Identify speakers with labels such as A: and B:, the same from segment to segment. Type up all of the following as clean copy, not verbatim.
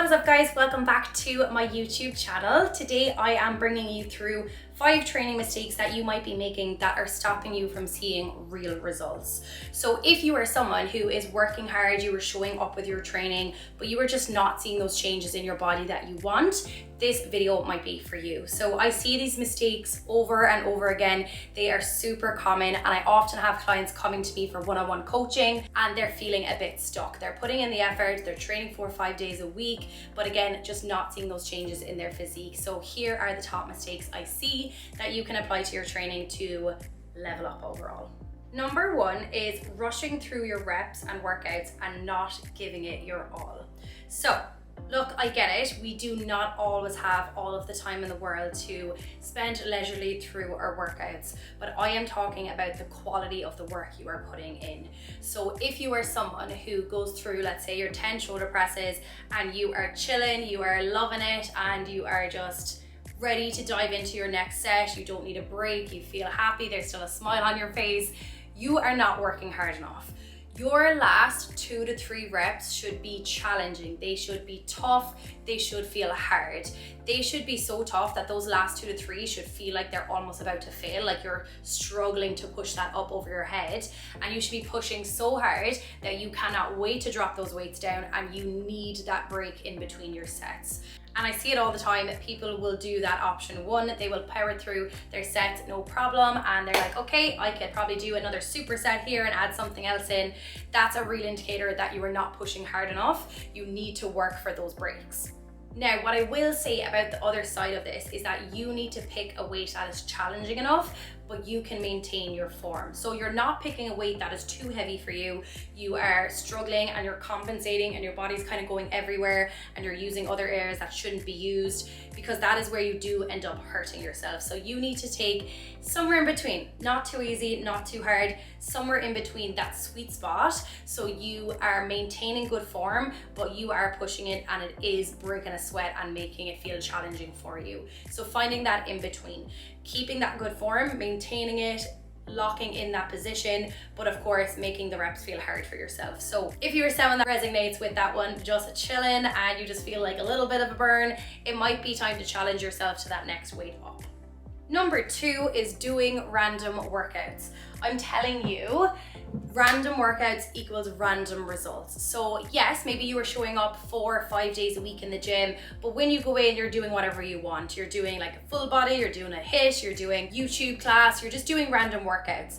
A: What is up guys, welcome back to my YouTube channel. Today I am bringing you through 5 training mistakes that you might be making that are stopping you from seeing real results. So if you are someone who is working hard, you are showing up with your training, but you are just not seeing those changes in your body that you want, this video might be for you. So I see these mistakes over and over again. They are super common and I often have clients coming to me for one-on-one coaching and they're feeling a bit stuck. They're putting in the effort, they're training 4 or 5 days a week, but again, just not seeing those changes in their physique. So here are the top mistakes I see that you can apply to your training to level up overall. Number 1 is rushing through your reps and workouts and not giving it your all. So look, I get it. We do not always have all of the time in the world to spend leisurely through our workouts, but I am talking about the quality of the work you are putting in. So if you are someone who goes through, let's say, your 10 shoulder presses and you are chilling, you are loving it, and you are just ready to dive into your next set, you don't need a break, you feel happy, there's still a smile on your face, you are not working hard enough. Your last 2 to 3 reps should be challenging. They should be tough. They should feel hard. They should be so tough that those last 2 to 3 should feel like they're almost about to fail, like you're struggling to push that up over your head. And you should be pushing so hard that you cannot wait to drop those weights down and you need that break in between your sets. And I see it all the time that people will do that option 1, they will power through their sets, no problem, and they're like, okay, I could probably do another superset here and add something else in. That's a real indicator that you are not pushing hard enough. You need to work for those breaks. Now, what I will say about the other side of this is that you need to pick a weight that is challenging enough, but you can maintain your form. So you're not picking a weight that is too heavy for you. You are struggling and you're compensating and your body's kind of going everywhere and you're using other areas that shouldn't be used, because that is where you do end up hurting yourself. So you need to take somewhere in between, not too easy, not too hard, somewhere in between that sweet spot. So you are maintaining good form, but you are pushing it and it is breaking a sweat and making it feel challenging for you. So finding that in between, keeping that good form, maintaining it, locking in that position, but of course making the reps feel hard for yourself. So if you're someone that resonates with that one, just chilling and you just feel like a little bit of a burn, it might be time to challenge yourself to that next weight up. Number 2 is doing random workouts. I'm telling you, random workouts equals random results. So yes, maybe you are showing up 4 or 5 days a week in the gym, but when you go in, you're doing whatever you want. You're doing like a full body, you're doing a HIIT, you're doing YouTube class, you're just doing random workouts.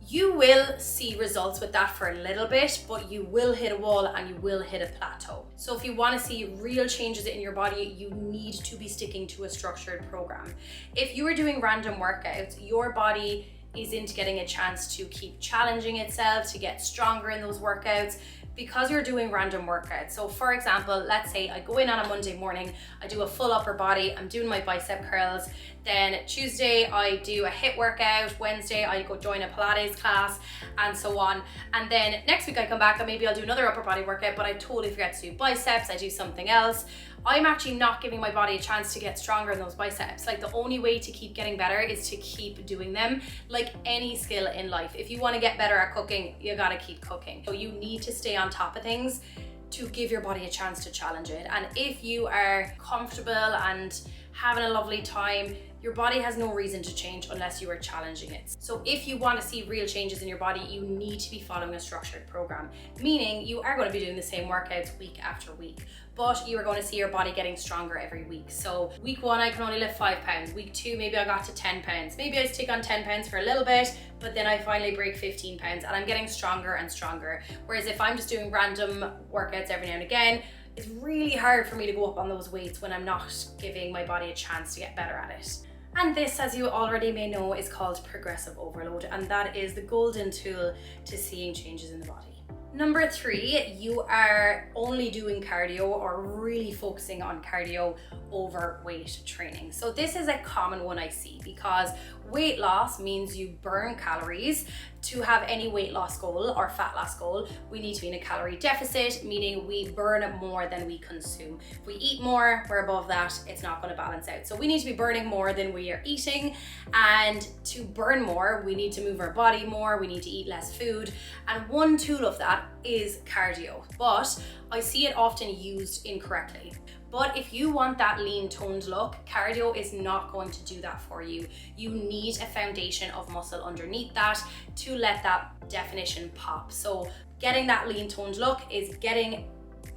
A: You will see results with that for a little bit, but you will hit a wall and you will hit a plateau. So if you want to see real changes in your body, you need to be sticking to a structured program. If you are doing random workouts, your body isn't getting a chance to keep challenging itself, to get stronger in those workouts, because you're doing random workouts. So for example, let's say I go in on a Monday morning, I do a full upper body, I'm doing my bicep curls, then Tuesday I do a HIIT workout, Wednesday I go join a Pilates class, and so on. And then next week I come back and maybe I'll do another upper body workout, but I totally forget to do biceps, I do something else. I'm actually not giving my body a chance to get stronger in those biceps. Like the only way to keep getting better is to keep doing them. Like any skill in life, if you want to get better at cooking, you gotta keep cooking. So you need to stay on top of things to give your body a chance to challenge it. And if you are comfortable and having a lovely time, your body has no reason to change unless you are challenging it. So if you want to see real changes in your body, you need to be following a structured program, meaning you are going to be doing the same workouts week after week, but you are going to see your body getting stronger every week. So week 1, I can only lift 5 pounds. Week 2, maybe I got to 10 pounds. Maybe I stick on 10 pounds for a little bit, but then I finally break 15 pounds and I'm getting stronger and stronger. Whereas if I'm just doing random workouts every now and again, it's really hard for me to go up on those weights when I'm not giving my body a chance to get better at it. And this, as you already may know, is called progressive overload, and that is the golden tool to seeing changes in the body. Number 3, you are only doing cardio or really focusing on cardio over weight training. So this is a common one I see, because Weight loss means you burn calories. To have any weight loss goal or fat loss goal, we need to be in a calorie deficit, meaning we burn more than we consume. If we eat more, we're above that, it's not going to balance out. So we need to be burning more than we are eating, and to burn more, we need to move our body more, we need to eat less food, and one tool of that is cardio. But I see it often used incorrectly. But if you want that lean toned look, cardio is not going to do that for you. You need a foundation of muscle underneath that to let that definition pop. So getting that lean toned look is getting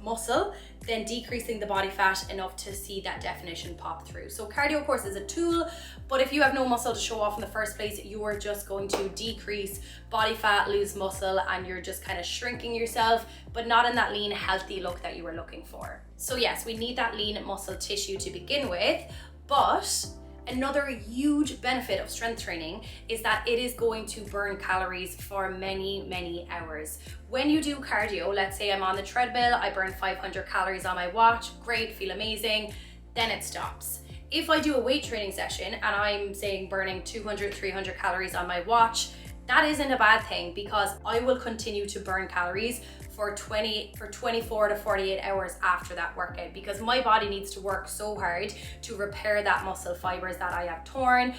A: muscle, then decreasing the body fat enough to see that definition pop through. So cardio, of course, is a tool, but if you have no muscle to show off in the first place, you are just going to decrease body fat, lose muscle, and you're just kind of shrinking yourself, but not in that lean, healthy look that you were looking for. So yes, we need that lean muscle tissue to begin with, but another huge benefit of strength training is that it is going to burn calories for many, many hours. When you do cardio, let's say I'm on the treadmill, I burn 500 calories on my watch, great, feel amazing, then it stops. If I do a weight training session and I'm saying burning 200, 300 calories on my watch, that isn't a bad thing, because I will continue to burn calories for 24 to 48 hours after that workout, because my body needs to work so hard to repair that muscle fibers that I have torn,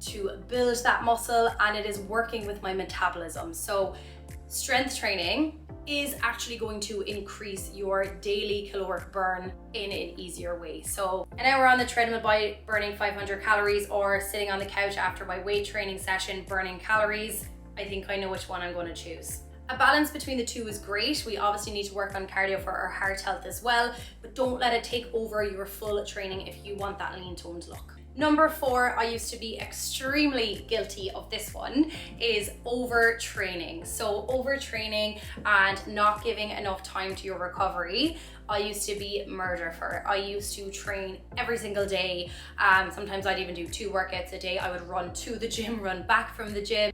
A: to build that muscle, and it is working with my metabolism. So strength training is actually going to increase your daily caloric burn in an easier way. So an hour on the treadmill by burning 500 calories, or sitting on the couch after my weight training session burning calories, I think I know which one I'm going to choose. A balance between the two is great. We obviously need to work on cardio for our heart health as well, but don't let it take over your full training if you want that lean toned look. Number 4, I used to be extremely guilty of this one, is overtraining. So overtraining and not giving enough time to your recovery. I used to be murder for it. I used to train every single day. Sometimes I'd even do 2 workouts a day. I would run to the gym, run back from the gym.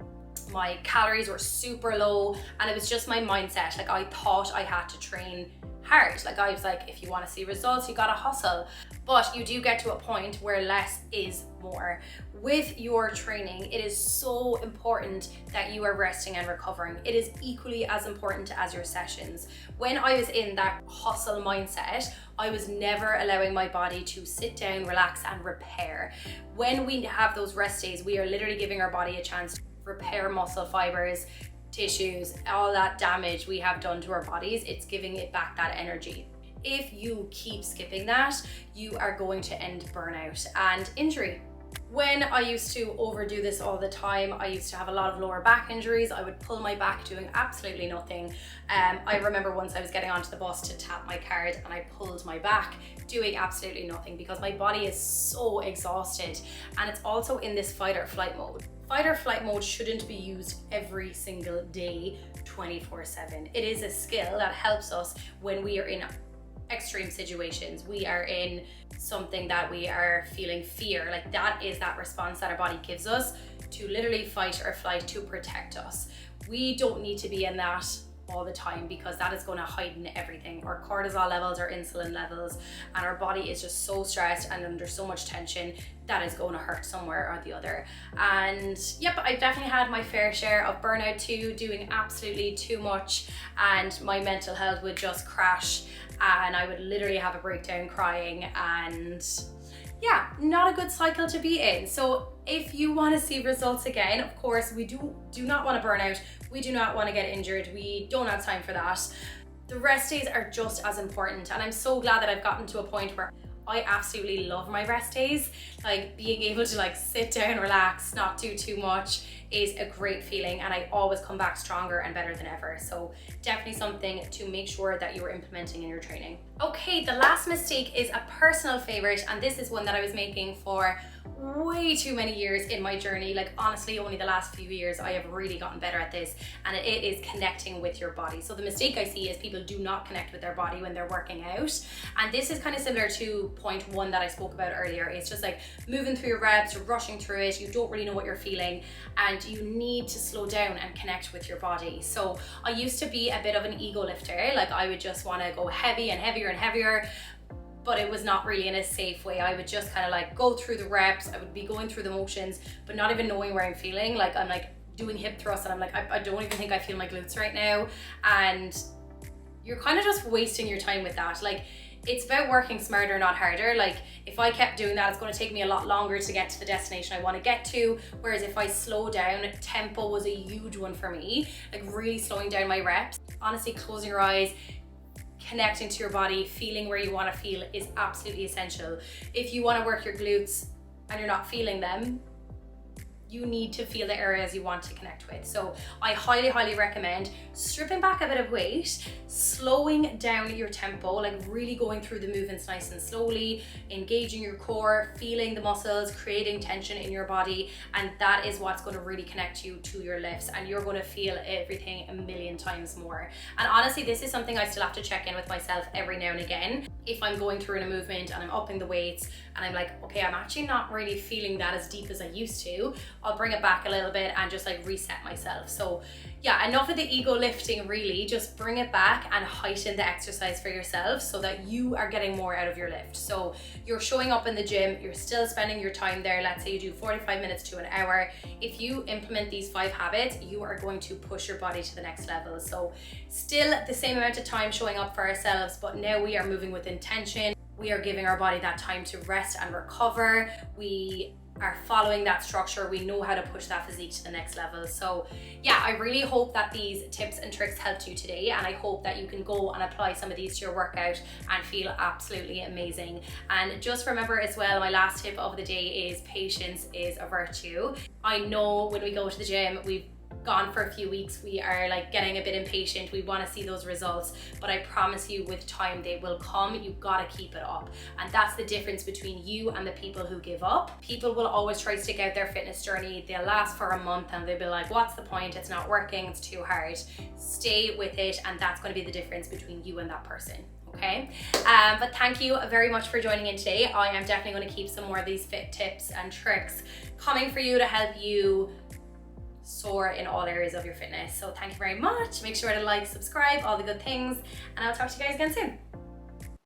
A: My calories were super low, and it was just my mindset. Like, I thought I had to train hard. Like, I was like, if you want to see results, you gotta hustle. But you do get to a point where less is more. With your training, it is so important that you are resting and recovering. It is equally as important as your sessions. When I was in that hustle mindset, I was never allowing my body to sit down, relax, and repair. When we have those rest days, we are literally giving our body a chance to repair muscle fibers, tissues, all that damage we have done to our bodies. It's giving it back that energy. If you keep skipping that, you are going to end burnout and injury. When I used to overdo this all the time, I used to have a lot of lower back injuries. I would pull my back doing absolutely nothing. I remember once I was getting onto the bus to tap my card and I pulled my back doing absolutely nothing, because my body is so exhausted, and it's also in this fight or flight mode. Fight or flight mode shouldn't be used every single day, 24/7. It is a skill that helps us when we are in extreme situations. We are in something that we are feeling fear. Like, that is that response that our body gives us to literally fight or flight to protect us. We don't need to be in that all the time, because that is going to heighten everything. Our cortisol levels, our insulin levels, and our body is just so stressed and under so much tension that is going to hurt somewhere or the other. And yep, I definitely had my fair share of burnout too, doing absolutely too much, and my mental health would just crash, and I would literally have a breakdown crying, and yeah, not a good cycle to be in. So if you want to see results again, of course, we do not want to burn out. We do not want to get injured. We don't have time for that. The rest days are just as important. And I'm so glad that I've gotten to a point where I absolutely love my rest days. Like, being able to like sit down, relax, not do too much is a great feeling, and I always come back stronger and better than ever. So definitely something to make sure that you are implementing in your training. Okay, the last mistake is a personal favorite, and this is one that I was making for way too many years in my journey. Like, honestly, only the last few years I have really gotten better at this, and it is connecting with your body. So the mistake I see is people do not connect with their body when they're working out, and this is kind of similar to point 1 that I spoke about earlier. It's just like moving through your reps, you're rushing through it, you don't really know what you're feeling, and you need to slow down and connect with your body. So I used to be a bit of an ego lifter. Like, I would just want to go heavy and heavier and heavier. but it was not really in a safe way. I would just kind of like go through the reps, I would be going through the motions, but not even knowing where I'm feeling. Like I'm like doing hip thrusts and I'm like, I don't even think I feel my glutes right now. And you're kind of just wasting your time with that. Like, it's about working smarter, not harder. Like, if I kept doing that, it's going to take me a lot longer to get to the destination I want to get to. Whereas if I slow down, tempo was a huge one for me. Like really slowing down my reps. Honestly, closing your eyes, connecting to your body, feeling where you want to feel is absolutely essential. If you want to work your glutes and you're not feeling them, you need to feel the areas you want to connect with. So I highly, highly recommend stripping back a bit of weight, slowing down your tempo, like really going through the movements nice and slowly, engaging your core, feeling the muscles, creating tension in your body. And that is what's going to really connect you to your lifts, and you're going to feel everything a million times more. And honestly, this is something I still have to check in with myself every now and again. If I'm going through in a movement and I'm upping the weights and I'm like, okay, I'm actually not really feeling that as deep as I used to, I'll bring it back a little bit and just like reset myself. So yeah, enough of the ego lifting really, just bring it back and heighten the exercise for yourself so that you are getting more out of your lift. So you're showing up in the gym, you're still spending your time there. Let's say you do 45 minutes to an hour. If you implement these 5 habits, you are going to push your body to the next level. So still the same amount of time showing up for ourselves, but now we are moving with intention. We are giving our body that time to rest and recover. We are following that structure. We know how to push that physique to the next level. So yeah, I really hope that these tips and tricks helped you today, and I hope that you can go and apply some of these to your workout and feel absolutely amazing. And just remember as well, my last tip of the day is patience is a virtue. I know when we go to the gym, we've gone for a few weeks, we are like getting a bit impatient, we want to see those results, but I promise you with time they will come. You've got to keep it up, and that's the difference between you and the people who give up. People will always try to stick out their fitness journey, they'll last for a month and they'll be like, what's the point, it's not working, it's too hard. Stay with it, and that's going to be the difference between you and that person. Okay, but thank you very much for joining in today. I am definitely going to keep some more of these fit tips and tricks coming for you to help you soar in all areas of your fitness. So thank you very much. Make sure to like, subscribe, all the good things, and I'll talk to you guys again soon.